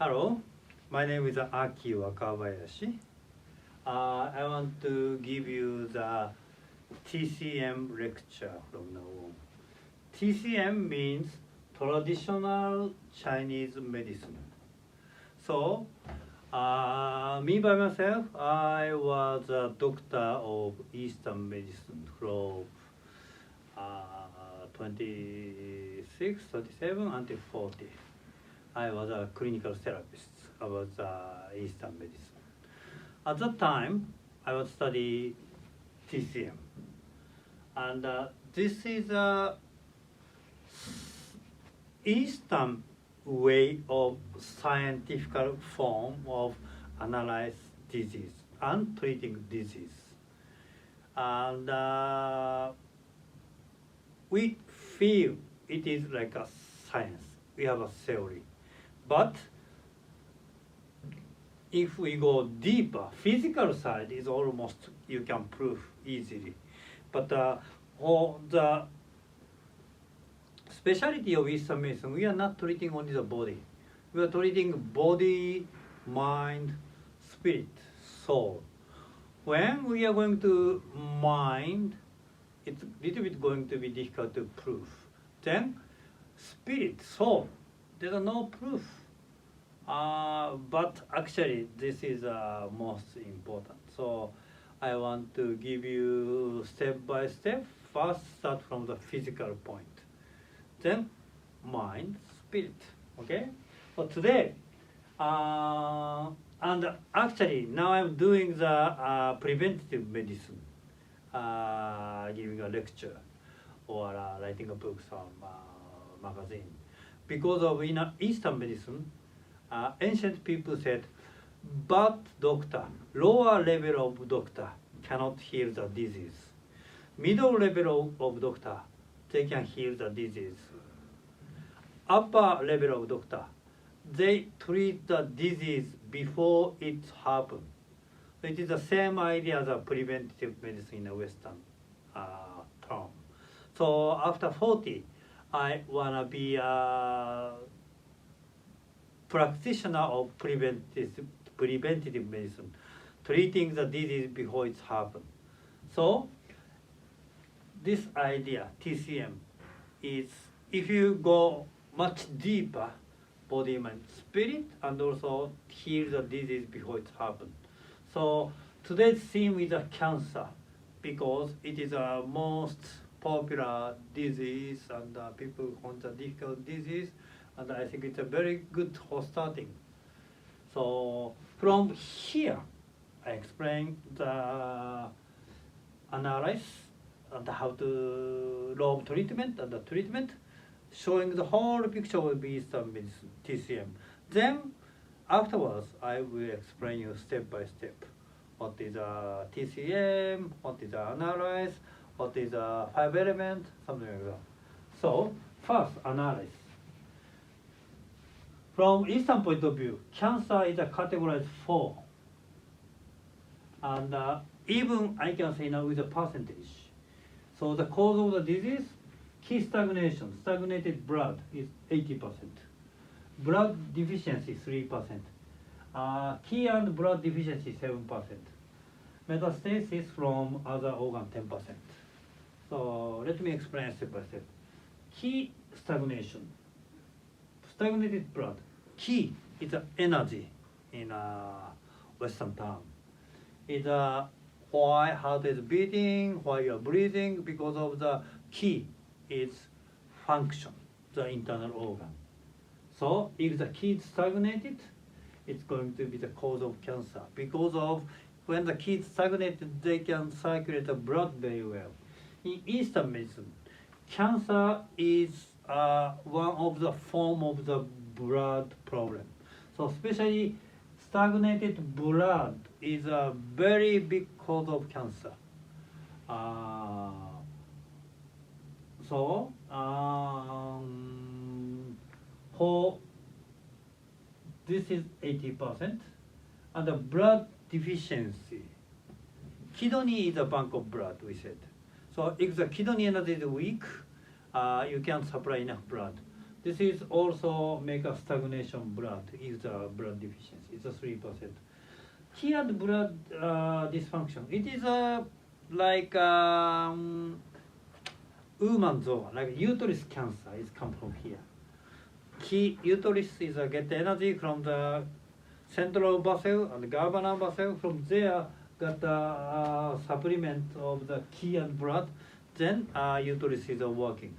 Hello, my name is Aki Wakabayashi. I want to give you the T.C.M lecture from now on. T.C.M means traditional Chinese medicine. So, me by myself, I was a doctor of Eastern medicine from 26, 37 until 40. I was a clinical therapist about Eastern medicine. At that time, I was studying T.C.M. And this is a Eastern way of scientific form of analyze disease and treating disease. And we feel it is like a science. We have a theory. But if we go deeper, physical side is almost you can prove easily. But for the specialty of Eastern medicine, we are not treating only the body. We are treating body, mind, spirit, soul. When we are going to mind, it's a little bit going to be difficult to prove. Then spirit, soul, there are no proof. But actually, this is most important. So I want to give you step by step. First, start from the physical point. Then, mind, spirit. Okay? So today, and actually, now I'm doing the preventative medicine, giving a lecture or writing a book, some magazine. Because of in Eastern medicine, ancient people said, but doctor, lower level of doctor cannot heal the disease. Middle level of doctor, they can heal the disease. Upper level of doctor, they treat the disease before it happens. It is the same idea as a preventive medicine in a Western term. So after 40, I want to be a practitioner of preventative medicine, treating the disease before it's happened. So this idea, T.C.M, is if you go much deeper, body, mind, spirit, and also heal the disease before it happened. So today's theme is a cancer, because it is a most popular disease and people want a difficult disease, and I think it's a very good for starting. So from here, I explain the analyze and how to law of treatment and the treatment, showing the whole picture of Eastern medicine, T.C.M. Then afterwards, I will explain you step by step what is a T.C.M, what is a Analyse, what is a 5 element, something like that. So first, Analyse. From Eastern point of view, cancer is a categorized 4. And even I can say now with a percentage. So the cause of the disease, key stagnation, stagnated blood is 80%. Blood deficiency 3%. Key and blood deficiency 7%. Metastasis from other organ 10%. So let me explain step by step. Key stagnation. Stagnated blood. Key is energy in Western term. It's why heart is beating, why you are breathing, because of the key is function, the internal organ. So if the key is stagnated, it's going to be the cause of cancer. Because of when the key is stagnated, they can circulate the blood very well. In Eastern medicine, cancer is one of the form of the blood problem. So especially stagnated blood is a very big cause of cancer. For this is 80%, and the blood deficiency. Kidney is a bank of blood, we said. So if the kidney energy is weak, you can't supply enough blood. This is also make a stagnation blood if the blood deficiency. It's a 3%. Key and blood dysfunction. It is like woman's ovum, like uterus cancer is come from here. Key uterus is get energy from the central vessel and governor vessel. From there, got supplement of the key and blood. Then uterus is working.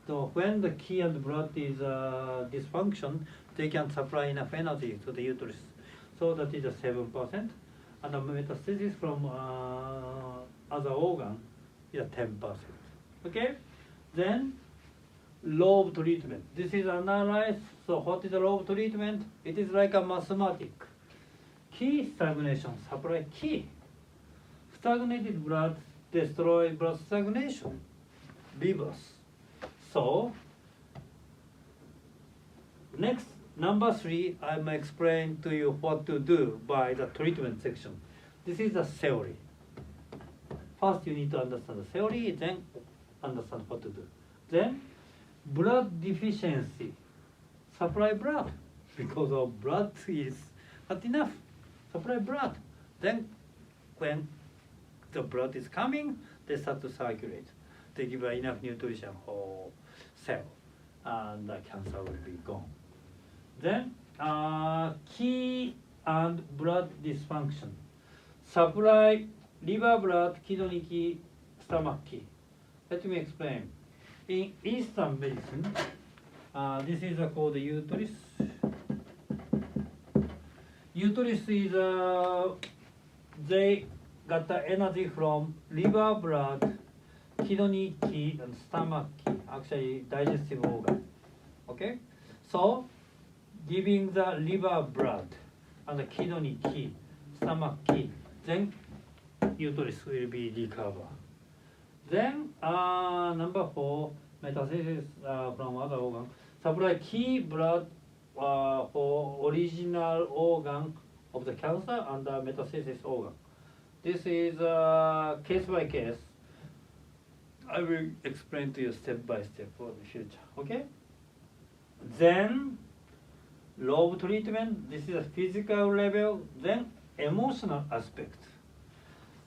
So when the key and blood is dysfunction, they can supply enough energy to the uterus. So that is a 7%, and the metastasis from other organ is 10%. Okay. Then lobe treatment. This is analyze. So what is the lobe treatment? It is like a mathematic. Key stagnation, supply key. Stagnated blood destroy blood stagnation. Reverse. So next, number 3, I'm explain to you what to do by the treatment section. This is the theory. First, you need to understand the theory, then understand what to do. Then, blood deficiency, supply blood, because of blood is not enough, supply blood. Then, when the blood is coming, they start to circulate. They give enough nutrition for cell, and the cancer will be gone. Then, key and blood dysfunction, supply liver blood, kidney key, stomach key. Let me explain. In Eastern medicine, this is called uterus. Uterus is they got the energy from liver blood, kidney key, and stomach key. Actually, digestive organ. Okay, so giving the liver blood and the kidney key, stomach key, then uterus will be recovered. Then number 4, metastasis from other organ. Supply key blood for original organ of the cancer and the metastasis organ. This is case by case. I will explain to you step by step for the future. Okay. Then lobe treatment. This is a physical level. Then emotional aspect.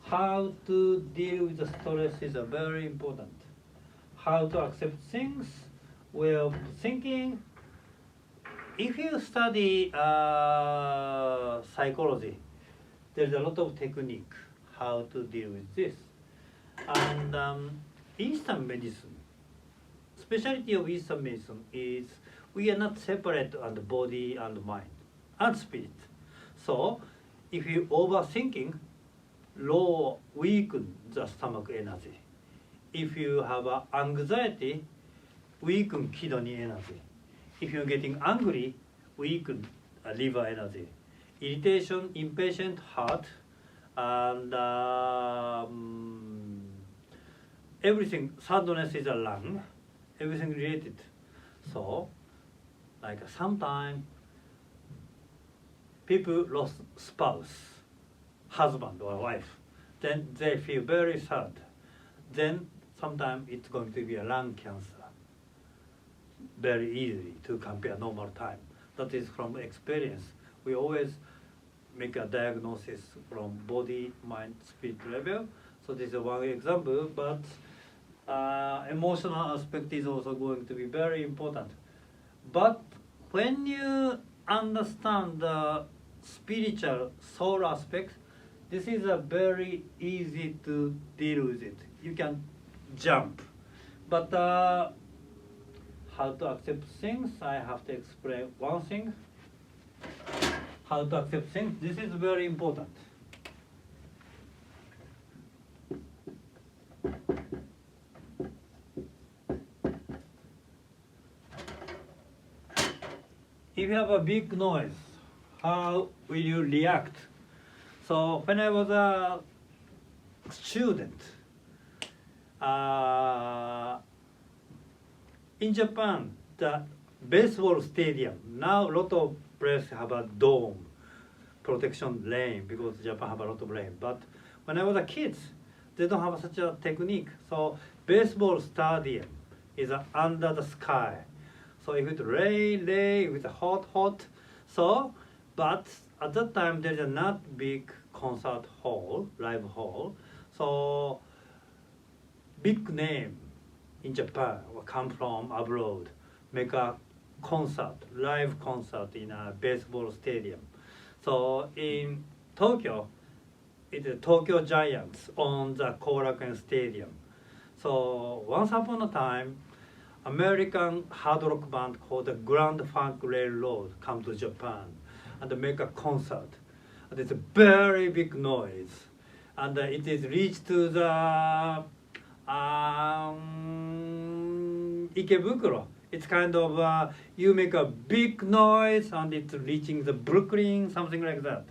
How to deal with the stress is very important. How to accept things, way of thinking. If you study psychology, there's a lot of technique how to deal with this. And Eastern medicine, specialty of Eastern medicine is we are not separate on the body and mind and spirit. So if you overthinking, low weaken the stomach energy. If you have anxiety, weaken kidney energy. If you're getting angry, weaken liver energy. Irritation, impatient, heart, and everything. Sadness is a lung. Everything related. So, like sometimes people lost spouse, husband or wife, then they feel very sad. Then sometimes it's going to be a lung cancer. Very easy to compare normal time. That is from experience. We always make a diagnosis from body, mind, spirit level. So this is one example, but emotional aspect is also going to be very important. But when you understand the spiritual soul aspect, this is a very easy to deal with it. You can jump. But how to accept things, I have to explain one thing. How to accept things, this is very important. If you have a big noise, how will you react? So when I was a student, in Japan, the baseball stadium, now a lot of places have a dome, protection lane, because Japan have a lot of rain. But when I was a kid, they don't have such a technique. So baseball stadium is under the sky. So if it rain, if it's hot. So, but at that time there's a not big concert hall, live hall. So big name in Japan will come from abroad, make a concert, live concert in a baseball stadium. So in Tokyo, it is Tokyo Giants on the Korakuen Stadium. So once upon a time, American hard rock band called the Grand Funk Railroad come to Japan and make a concert. And it's a very big noise. And it is reached to the Ikebukuro. It's kind of, you make a big noise and it's reaching the Brooklyn, something like that.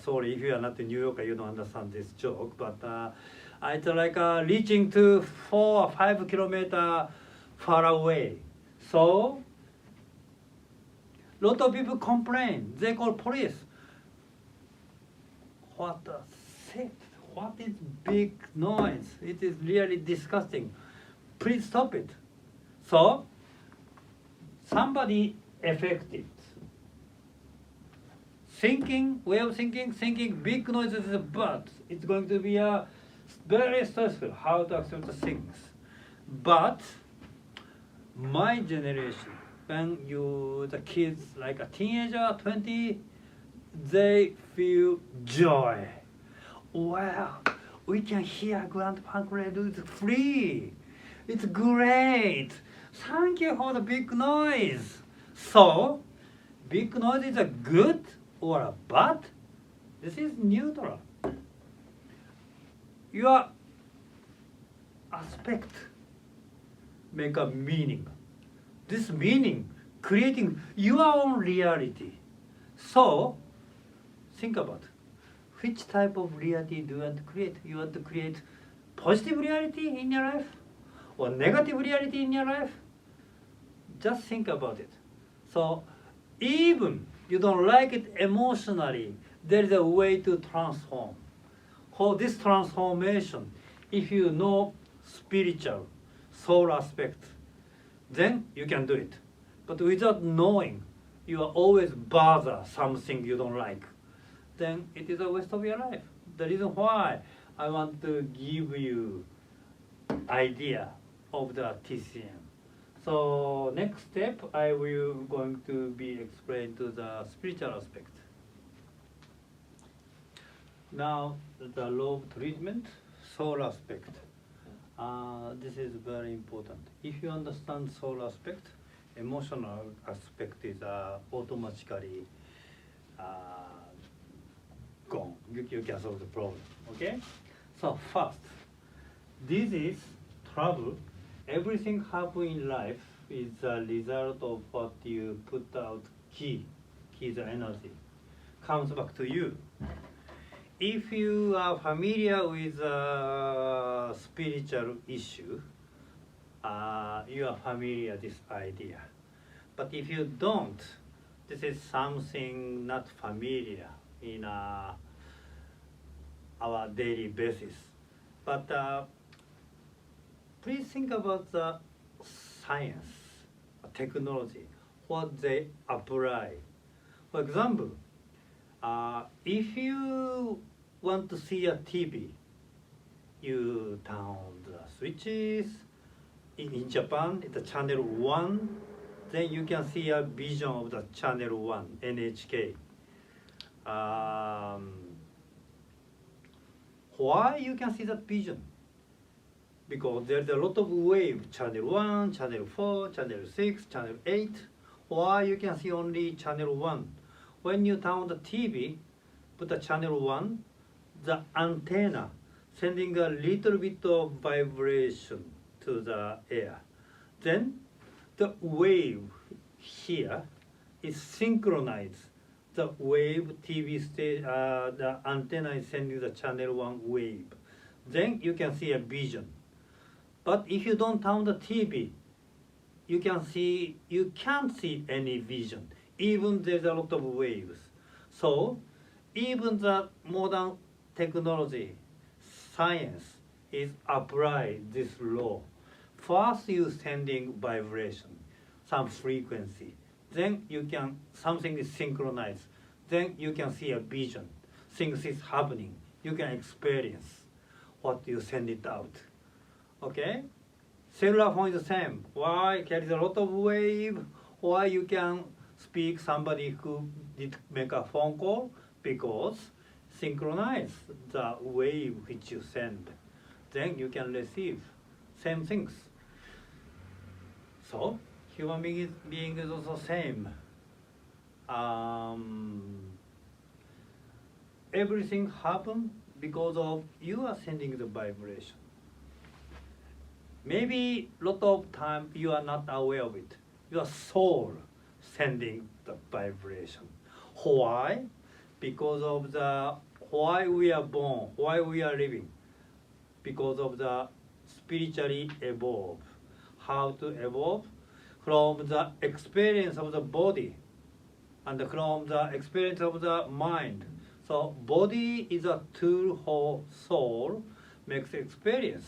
Sorry, if you are not in New York, you don't understand this joke, but it's like reaching to 4 or 5 kilometers far away. So, lot of people complain. They call police. What is big noise? It is really disgusting. Please stop it. So, somebody affected. Way of thinking big noises is bad. It's going to be very stressful how to accept the things. But my generation, when the kids like a teenager, 20, they feel joy. Wow, we can hear Grand Funk Radio, it's free. It's great. Thank you for the big noise. So, big noise is a good or a bad? This is neutral. Your aspect make a meaning. This meaning creating your own reality. So think about which type of reality do you want to create? You want to create positive reality in your life or negative reality in your life? Just think about it. So even you don't like it emotionally, there is a way to transform. For this transformation, if you know spiritual, soul aspect, then you can do it. But without knowing, you are always bother something you don't like. Then it is a waste of your life. The reason why I want to give you idea of the T.C.M. So next step, I will going to be explained to the spiritual aspect. Now the law of treatment, soul aspect. This is very important. If you understand soul aspect, emotional aspect is automatically gone. You can solve the problem. Okay. So first, this is trouble. Everything happen in life is a result of what you put out ki is energy, comes back to you. If you are familiar with spiritual issue, you are familiar with this idea. But if you don't, this is something not familiar in our daily basis. But please think about the science, technology, what they apply. For example, if you want to see a TV, you turn the switches. In Japan, it's channel 1. Then you can see a vision of the channel 1, NHK. Why you can see that vision? Because there's a lot of wave, channel 1, channel 4, channel 6, channel 8. Why you can see only channel 1? When you turn on the TV, put the channel 1, the antenna sending a little bit of vibration to the air. Then the wave here is synchronized. The wave the antenna is sending the channel 1 wave. Then you can see a vision. But if you don't turn the TV, you can't see any vision. Even there's a lot of waves. So even the modern technology, science is applied this law. First you sending vibration. some frequency. Then you can, something is synchronized. Then you can see a vision. Things is happening. You can experience what you send it out. Okay? Cellular phone is the same. Why carries a lot of wave? Why you can speak somebody who did make a phone call? Because synchronize the wave which you send. Then you can receive same things. So human being is also same. Everything happen because of you are sending the vibration. Maybe lot of time you are not aware of it. Your soul sending the vibration. Why? Because of the why we are born, why we are living. Because of the spiritually evolve. How to evolve? From the experience of the body and from the experience of the mind. So body is a tool for soul, makes experience.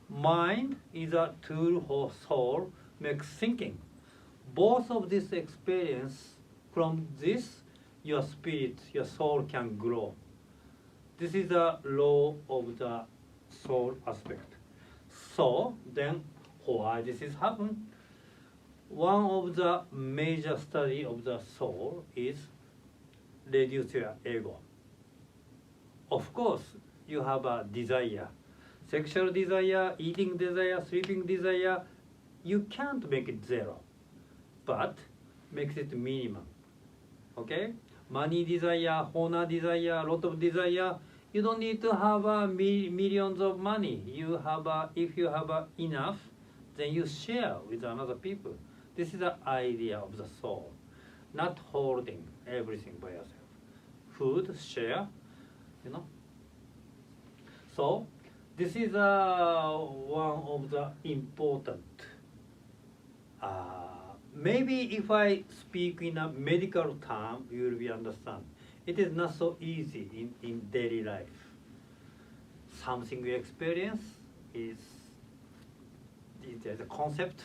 Mind is a tool for soul, makes thinking. Both of this experience, from this, your spirit, your soul can grow. This is the law of the soul aspect. So then, why this is happen? One of the major study of the soul is reduce your ego. Of course, you have a desire. Sexual desire, eating desire, sleeping desire, you can't make it zero, but makes it minimum. Okay? Money desire, honor desire, lot of desire, you don't need to have millions of money. You have if you have enough, then you share with another people. This is the idea of the soul, not holding everything by yourself. Food, share, you know. So this is one of the important. Maybe if I speak in a medical term, you will be understand. It is not so easy in daily life. Something we experience is the concept,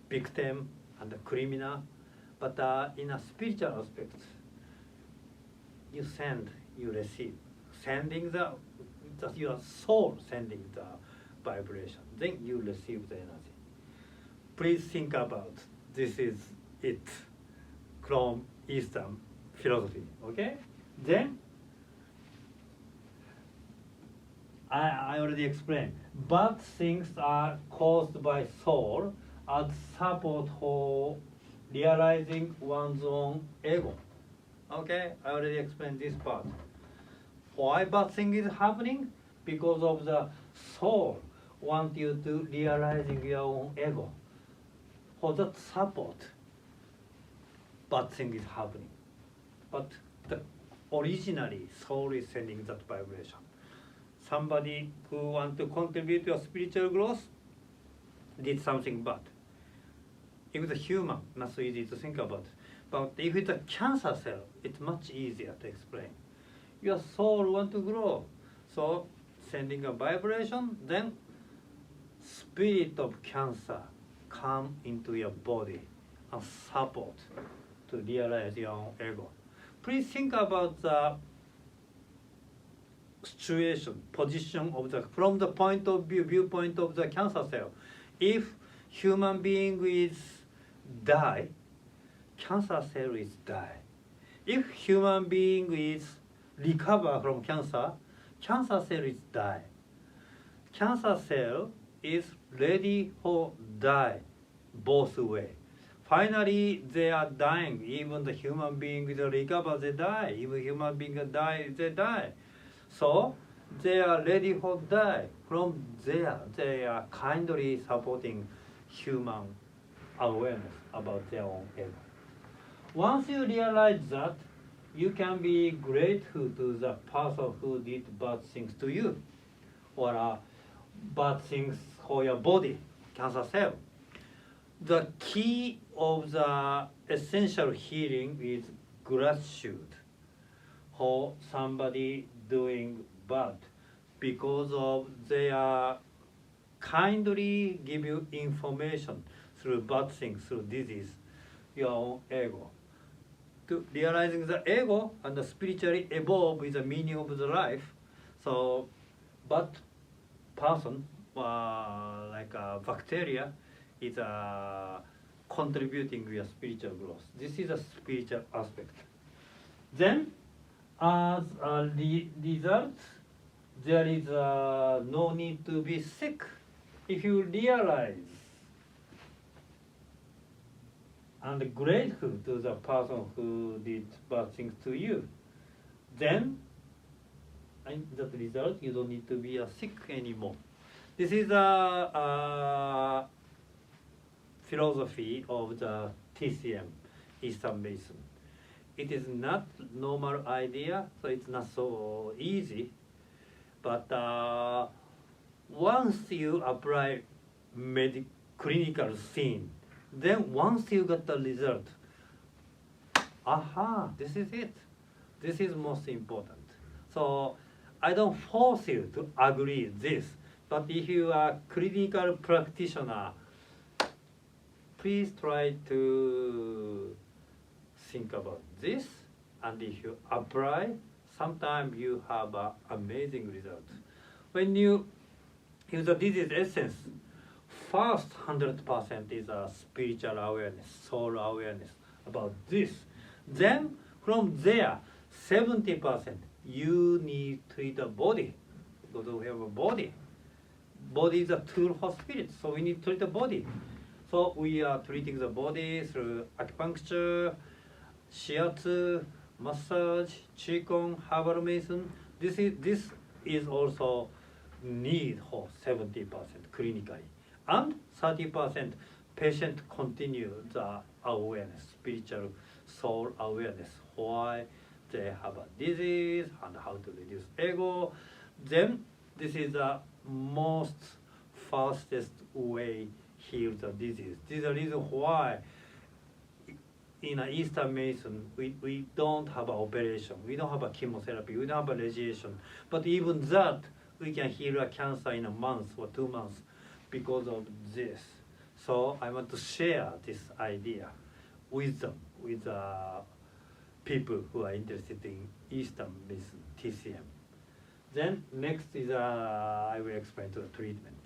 victim and the criminal, but in a spiritual aspect, you send, you receive. Sending your soul sending the vibration, then you receive the energy. Please think about this is it from Eastern philosophy, okay? Then I already explained. Bad things are caused by soul as support for realizing one's own ego. Okay, I already explained this part. Why bad thing is happening? Because of the soul want you to realizing your own ego. For that support, bad thing is happening. But originally, soul is sending that vibration. Somebody who wants to contribute to your spiritual growth did something bad. If it's a human, not so easy to think about. But if it's a cancer cell, it's much easier to explain. Your soul wants to grow. So sending a vibration, then spirit of cancer come into your body and support to realize your own ego. Please think about the situation, position of from the viewpoint of the cancer cell. If human being is die, cancer cell is die. If human being is recover from cancer, cancer cell is die. Cancer cell is ready for die both way. Finally, they are dying. Even the human beings recover, they die. Even human beings die, they die. So they are ready for die. From there, they are kindly supporting human awareness about their own ego. Once you realize that, you can be grateful to the person who did bad things to you, or bad things for your body, cancer cell. The key of the essential healing is gratitude for somebody doing bad because of their kindly give you information through bad things, through disease, your own ego. To realizing the ego and the spiritually evolve is the meaning of the life. So, bad person, like a bacteria, is contributing your spiritual growth. This is a spiritual aspect. Then, as a result, there is no need to be sick. If you realize and grateful to the person who did bad things to you, then in that result you don't need to be sick anymore. This is a philosophy of the T.C.M, Eastern Medicine. It is not normal idea, so it's not so easy. But once you apply clinical scene, then once you get the result, aha, this is it. This is most important. So I don't force you to agree this, but if you are clinical practitioner, please try to think about this, and if you apply, sometimes you have an amazing result. When you use the disease essence, first 100% is a spiritual awareness, soul awareness about this. Then from there, 70% you need to treat the body, because we have a body. Body is a tool for spirit, so we need to treat the body. So we are treating the body through acupuncture, shiatsu, massage, qigong, herbal medicine. This is also need for 70% clinically, and 30% patient continue the awareness, spiritual soul awareness, why they have a disease and how to reduce ego. Then this is the most fastest way heal the disease. This is the reason why in Eastern medicine, we don't have an operation, we don't have a chemotherapy, we don't have a radiation. But even that, we can heal a cancer in a month or 2 months because of this. So I want to share this idea, wisdom, with people who are interested in Eastern medicine, T.C.M. Then next is I will explain to the treatment.